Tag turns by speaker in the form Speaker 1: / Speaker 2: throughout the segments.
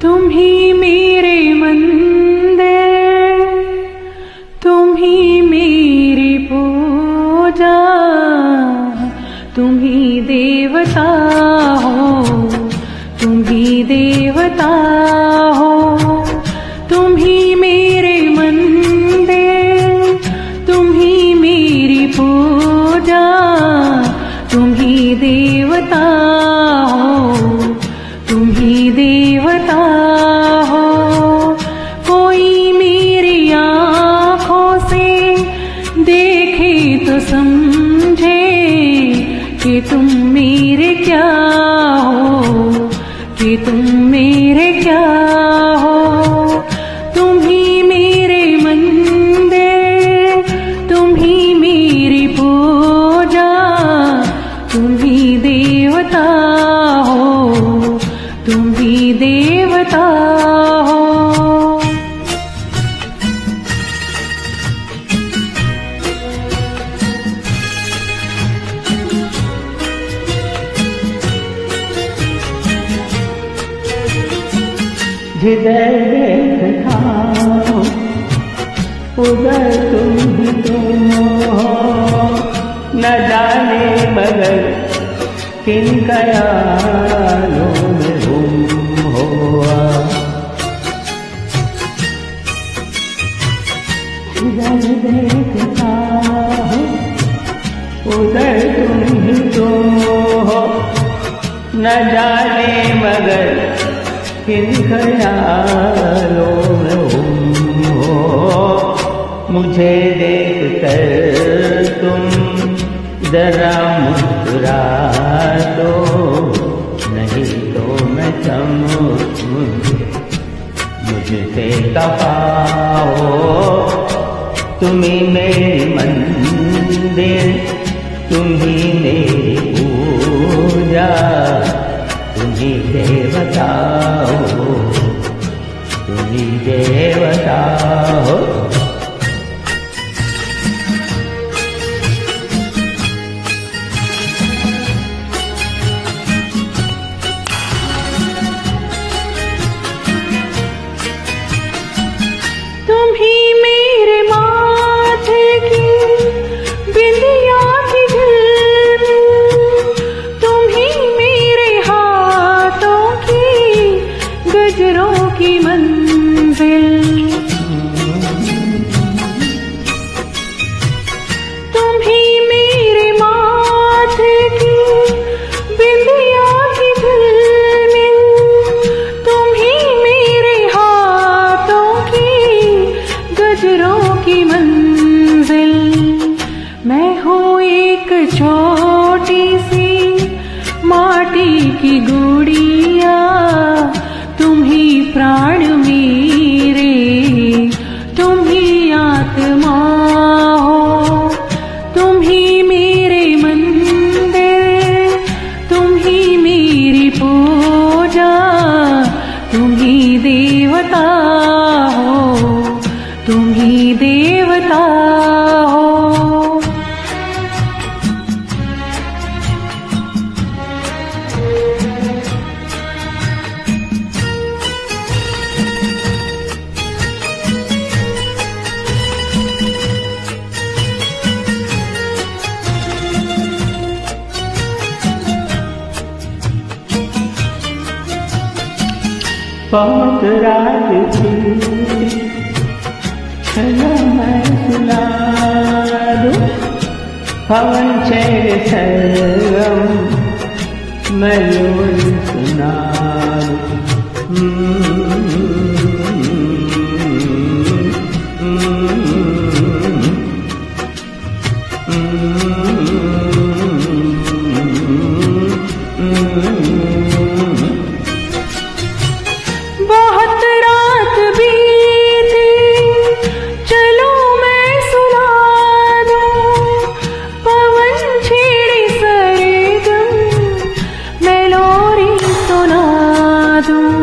Speaker 1: तुम ही मेरे मंदिर, तुम ही मेरी पूजा, तुम ही देवता हो, तुम ही देवता हो। तुम ही मेरे मंदिर, तुम ही मेरी पूजा, तुम ही देवता हो, तुम ही देवता हो। कोई मेरी आँखों से देखे तो समझे कि तुम मेरे क्या हो, कि तुम मेरे क्या हो। तुम ही मेरे मंदिर, तुम ही मेरी पूजा, तुम ही देवता हो, तुम ही देवता हो।
Speaker 2: जिधर देखता हूँ उधर तुम ही तुम हो, न जाने मगर किन ख्यालों में गुम हुआ। जिधर देखता हूँ उधर तुम ही तुम हो, न जाने मगर किन ख्यालों में गुम हो। मुझे देखकर तुम जरा मुस्कुरा दो, नहीं तो मैं समझूं मुझसे खफा हो। तुम ही मेरी मंदिर, तुम ही मेरी पूजा, तुम ही देवता हो, तुम ही देवता हो।
Speaker 1: तुम ही मेरे माथे की बिंदिया की झिलमिल, तुम ही मेरे हाथों की गजरों की मंजिल। तुम ही मेरे माथे की बिंदिया की झिलमिल, तुम ही मेरे हाथों की गजरों की मंजिल। मैं हूँ एक छोटी सी माटी की गुड़िया, तुम ही प्राण मेरे, तुम ही आत्मा हो। तुम ही मेरे मंदिर, तुम ही मेरी पूजा, तुम ही देवता हो, तुम ही देवता हो।
Speaker 2: बहुत रात थी चलो मैं सुना दूं, पवन छेड़ सरगम मयूर सुना
Speaker 1: बहुत रात बीती चलो मैं सुना दूं, पवन छेड़े सरगम मैं लोरी सुना दूं।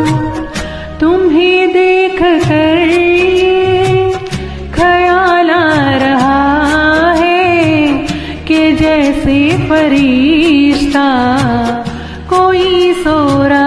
Speaker 1: तुम्हें देख कर ये ख्याल आ रहा है कि जैसे फरिश्ता कोई सो रहा